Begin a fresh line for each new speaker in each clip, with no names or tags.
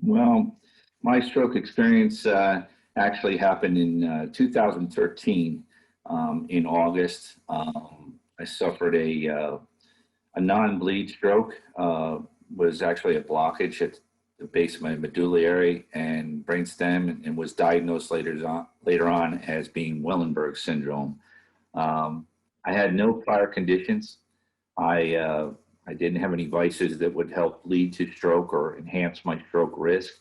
Well, my stroke experience actually happened in 2013 in August. I suffered a non-bleed stroke, was actually a blockage at the base of my medullary and brainstem, and was diagnosed later on as being Wellenberg syndrome. I had no prior conditions. I didn't have any vices that would help lead to stroke or enhance my stroke risk.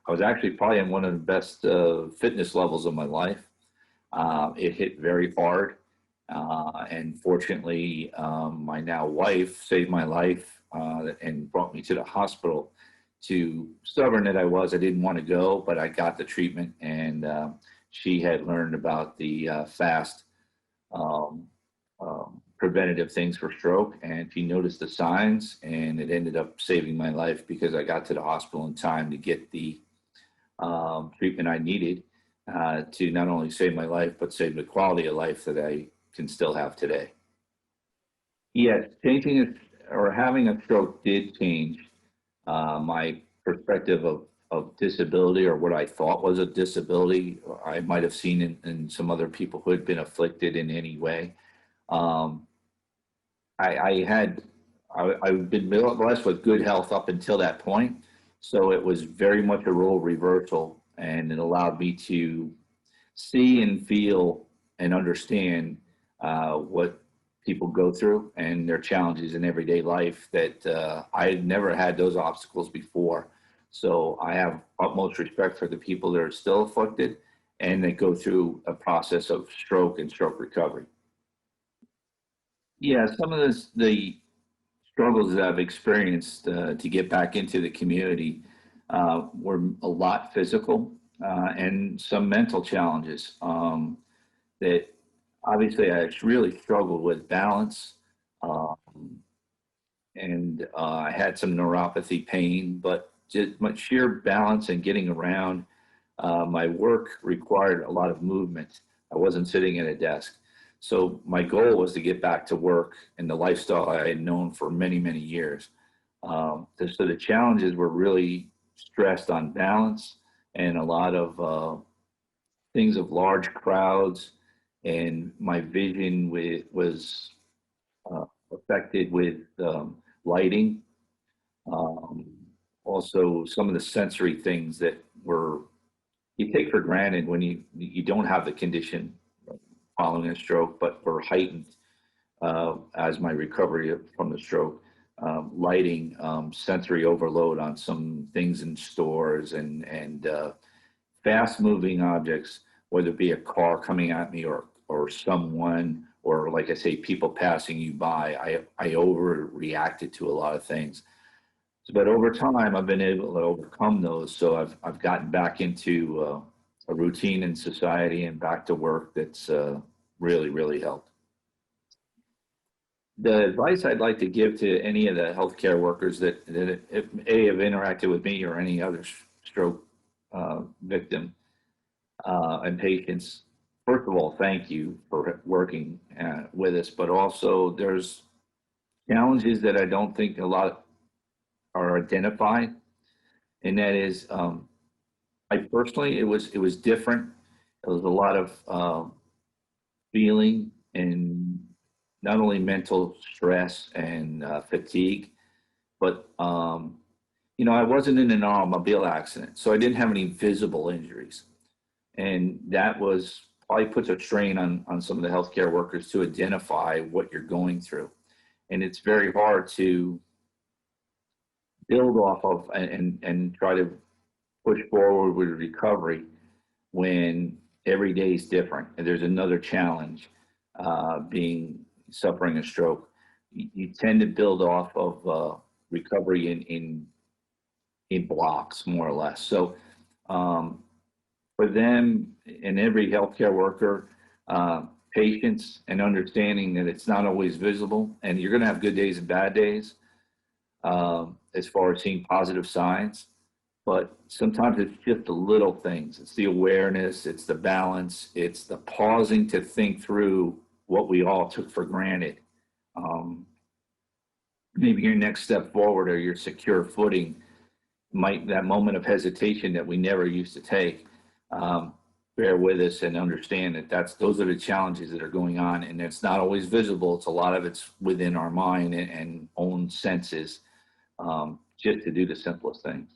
I was actually probably in one of the best fitness levels of my life. It hit very hard. And fortunately, my now wife saved my life and brought me to the hospital. Too stubborn that I was, I didn't want to go, but I got the treatment, and she had learned about the fast preventative things for stroke, and she noticed the signs, and it ended up saving my life because I got to the hospital in time to get the treatment I needed to not only save my life, but save the quality of life that I can still have today. Yes, changing it or having a stroke did change my perspective of disability, or what I thought was a disability I might have seen in some other people who had been afflicted in any way. Um, I've been blessed with good health up until that point. So it was very much a role reversal, and it allowed me to see and feel and understand what people go through and their challenges in everyday life that I had never had those obstacles before. So I have utmost respect for the people that are still afflicted and that go through a process of stroke and stroke recovery. Yeah, some of the struggles that I've experienced to get back into the community were a lot physical and some mental challenges that obviously I really struggled with balance, um, and I had some neuropathy pain, but just my sheer balance and getting around. My work required a lot of movement. I wasn't sitting at a desk. So my goal was to get back to work and the lifestyle I had known for many, many years. So the challenges were really stressed on balance and a lot of things of large crowds, and my vision was affected with lighting. Um, Also, some of the sensory things that were you take for granted when you don't have the condition following a stroke, but were heightened as my recovery from the stroke. Lighting, sensory overload on some things in stores, and fast moving objects, whether it be a car coming at me or someone, or like I say, people passing you by. I overreacted to a lot of things. But over time, I've been able to overcome those. So I've gotten back into a routine in society and back to work that's really, really helped. The advice I'd like to give to any of the healthcare workers that if A, have interacted with me or any other stroke victim and patients, first of all, thank you for working with us, but also there's challenges that I don't think a lot are identified, and that is, I personally, it was different. It was a lot of feeling and not only mental stress and fatigue, but I wasn't in an automobile accident, so I didn't have any visible injuries, and that was probably puts a strain on some of the healthcare workers to identify what you're going through, and it's very hard to build off of and try to push forward with recovery when every day is different and there's another challenge being suffering a stroke. You tend to build off of recovery in blocks, more or less. So for them and every healthcare worker, patience and understanding that it's not always visible, and you're going to have good days and bad days as far as seeing positive signs. But sometimes it's just the little things. It's the awareness, it's the balance, it's the pausing to think through what we all took for granted. Maybe your next step forward or your secure footing that moment of hesitation that we never used to take, bear with us and understand that those are the challenges that are going on, and it's not always visible. It's a lot of it's within our mind and own senses, just to do the simplest things.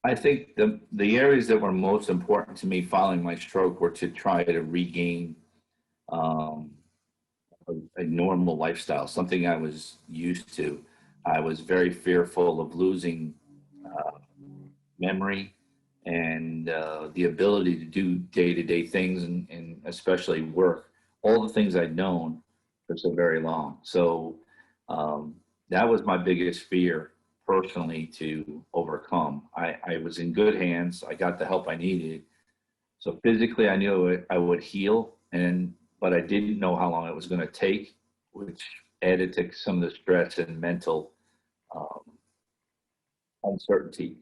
I think the areas that were most important to me following my stroke were to try to regain um, a normal lifestyle, something I was used to. I was very fearful of losing memory and the ability to do day-to-day things, and especially work, all the things I'd known for so very long. So that was my biggest fear personally to overcome. I was in good hands. I got the help I needed. So physically, I knew I would heal, but I didn't know how long it was going to take, which added to some of the stress and mental uncertainty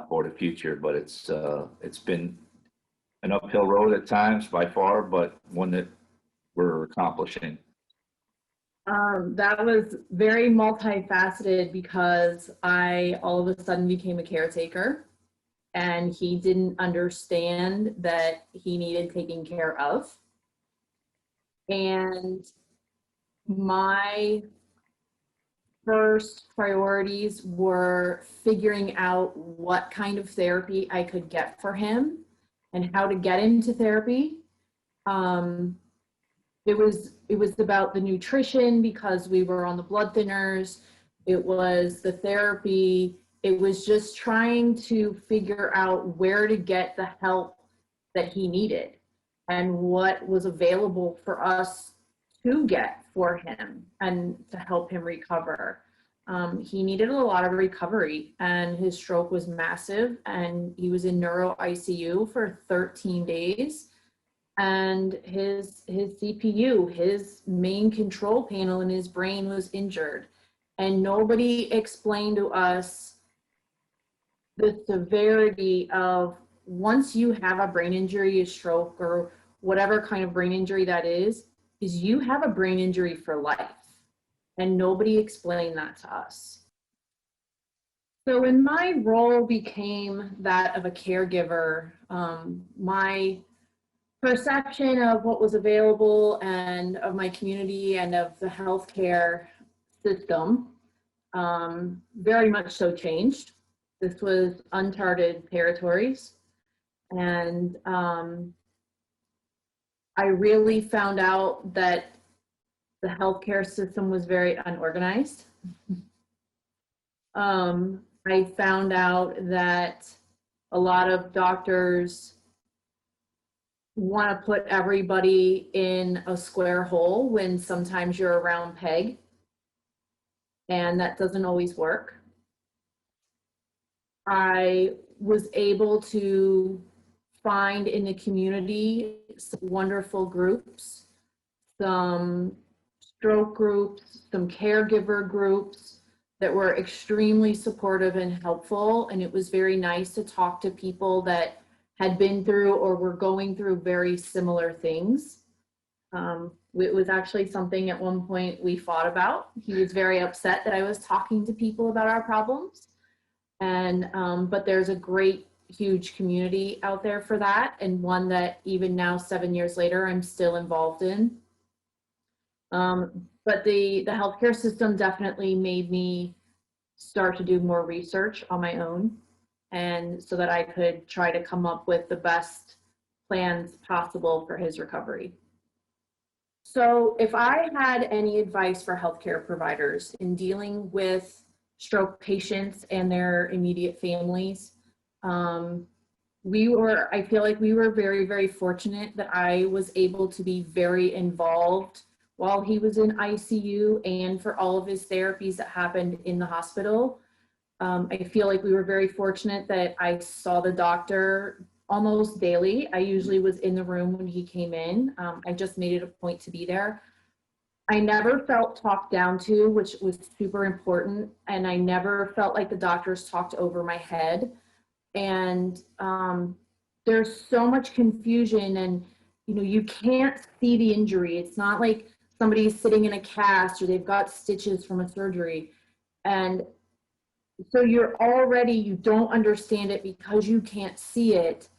for the future. But it's been an uphill road at times by far, but one that we're accomplishing.
That was very multifaceted because I all of a sudden became a caretaker, and he didn't understand that he needed taking care of. And my first priorities were figuring out what kind of therapy I could get for him and how to get into therapy. It was about the nutrition because we were on the blood thinners. It was the therapy. It was just trying to figure out where to get the help that he needed and what was available for us to get for him and to help him recover. He needed a lot of recovery, and his stroke was massive, and he was in neuro ICU for 13 days. And his CPU, his main control panel in his brain was injured. And nobody explained to us the severity of, once you have a brain injury, a stroke, or whatever kind of brain injury that is you have a brain injury for life. And nobody explained that to us. So when my role became that of a caregiver, my perception of what was available and of my community and of the healthcare system very much so changed. This was uncharted territories, and I really found out that the healthcare system was very unorganized. I found out that a lot of doctors want to put everybody in a square hole when sometimes you're a round peg, and that doesn't always work. I was able to find in the community some wonderful groups, some stroke groups, some caregiver groups that were extremely supportive and helpful. And it was very nice to talk to people that had been through or were going through very similar things. It was actually something at one point we fought about. He was very upset that I was talking to people about our problems. And, but there's a great, huge community out there for that, and one that even now, 7 years later, I'm still involved in. But the healthcare system definitely made me start to do more research on my own, and so that I could try to come up with the best plans possible for his recovery. So if I had any advice for healthcare providers in dealing with stroke patients and their immediate families, I feel like we were very, very fortunate that I was able to be very involved while he was in ICU and for all of his therapies that happened in the hospital. I feel like we were very fortunate that I saw the doctor almost daily. I usually was in the room when he came in. I just made it a point to be there. I never felt talked down to, which was super important. And I never felt like the doctors talked over my head. And there's so much confusion, and you can't see the injury. It's not like somebody's sitting in a cast or they've got stitches from a surgery. And So you don't understand it because you can't see it.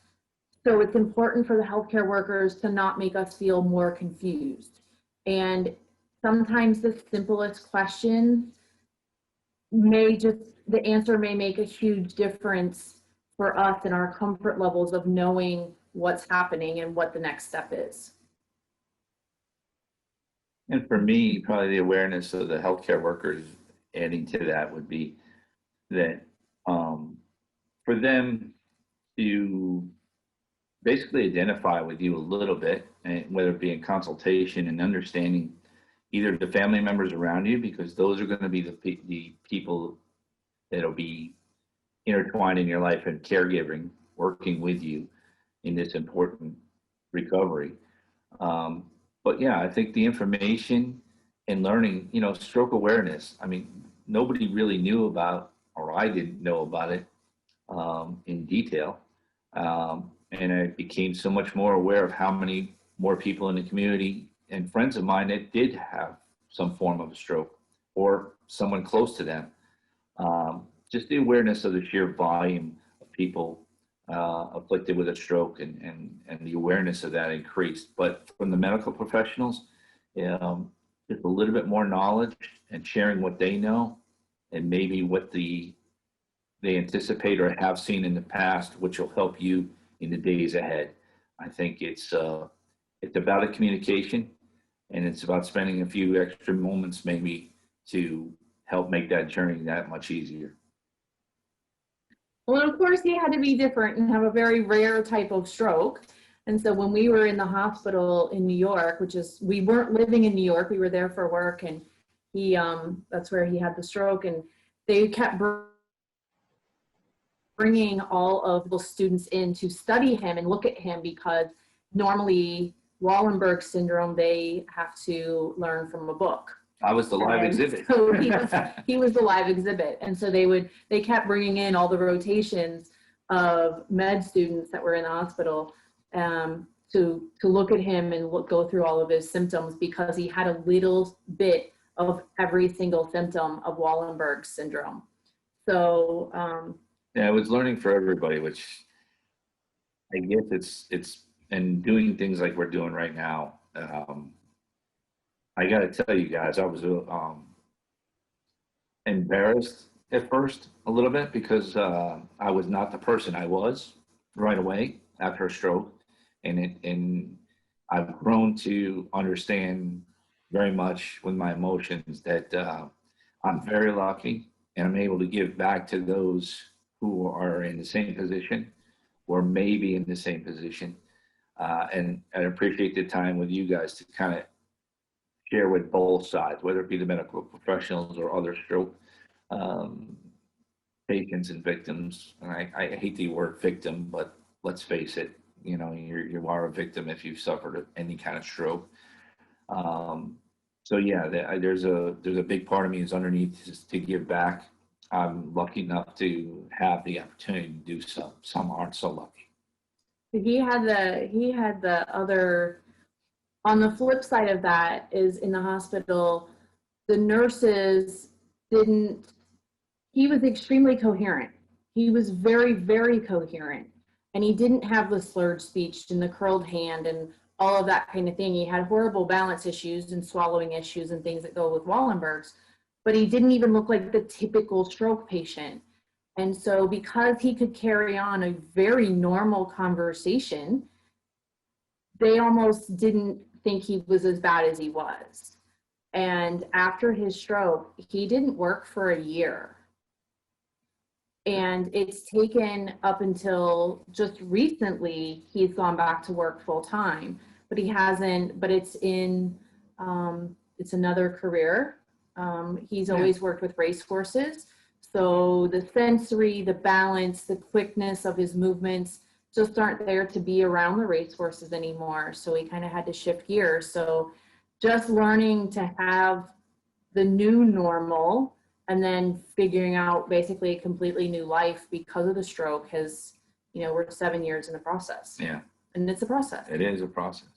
So it's important for the healthcare workers to not make us feel more confused. And sometimes the simplest question the answer may make a huge difference for us in our comfort levels of knowing what's happening and what the next step is.
And for me, probably the awareness of the healthcare workers adding to that would be that for them to basically identify with you a little bit, and whether it be in consultation and understanding either the family members around you, because those are going to be the people that'll be intertwined in your life and caregiving, working with you in this important recovery. But yeah, I think the information and learning, stroke awareness. I mean, nobody really knew about, or I didn't know about it in detail. And I became so much more aware of how many more people in the community and friends of mine that did have some form of a stroke or someone close to them. Just the awareness of the sheer volume of people afflicted with a stroke and the awareness of that increased. But from the medical professionals, just a little bit more knowledge and sharing what they know and maybe what they anticipate or have seen in the past, which will help you in the days ahead. I think it's about a communication, and it's about spending a few extra moments maybe to help make that journey that much easier.
Well, of course, he had to be different and have a very rare type of stroke. And so when we were in the hospital in New York, we weren't living in New York, we were there for work, and that's where he had the stroke, and they kept bringing all of the students in to study him and look at him, because normally Wallenberg syndrome, they have to learn from a book.
I was the live exhibit.
So he was the live exhibit. And so they kept bringing in all the rotations of med students that were in the hospital to look at him and go through all of his symptoms, because he had a little bit of every single symptom of Wallenberg syndrome. So
yeah, it was learning for everybody, which I guess it's and doing things like we're doing right now. I got to tell you guys, I was embarrassed at first a little bit, because I was not the person I was right away after a stroke, and I've grown to understand very much with my emotions that I'm very lucky, and I'm able to give back to those who are in the same position or maybe in the same position. And I appreciate the time with you guys to kind of share with both sides, whether it be the medical professionals or other stroke patients and victims. And I hate the word victim, but let's face it, you are a victim if you've suffered any kind of stroke. So yeah, there's a big part of me is underneath just to give back. I'm lucky enough to have the opportunity to do so. Some aren't so lucky.
he had the other, on the flip side of that is in the hospital, the nurses he was extremely coherent. He was very, very coherent. And he didn't have the slurred speech and the curled hand and all of that kind of thing. He had horrible balance issues and swallowing issues and things that go with Wallenberg's, but he didn't even look like the typical stroke patient. And so because he could carry on a very normal conversation, they almost didn't think he was as bad as he was. And after his stroke, he didn't work for a year. And it's taken up until just recently, he's gone back to work full time, but he hasn't, but it's another career. He's always worked with racehorses. So the sensory, the balance, the quickness of his movements just aren't there to be around the racehorses anymore. So he kind of had to shift gears. So just learning to have the new normal and then figuring out basically a completely new life because of the stroke we're 7 years in the process.
Yeah.
And it's a process.
It is a process.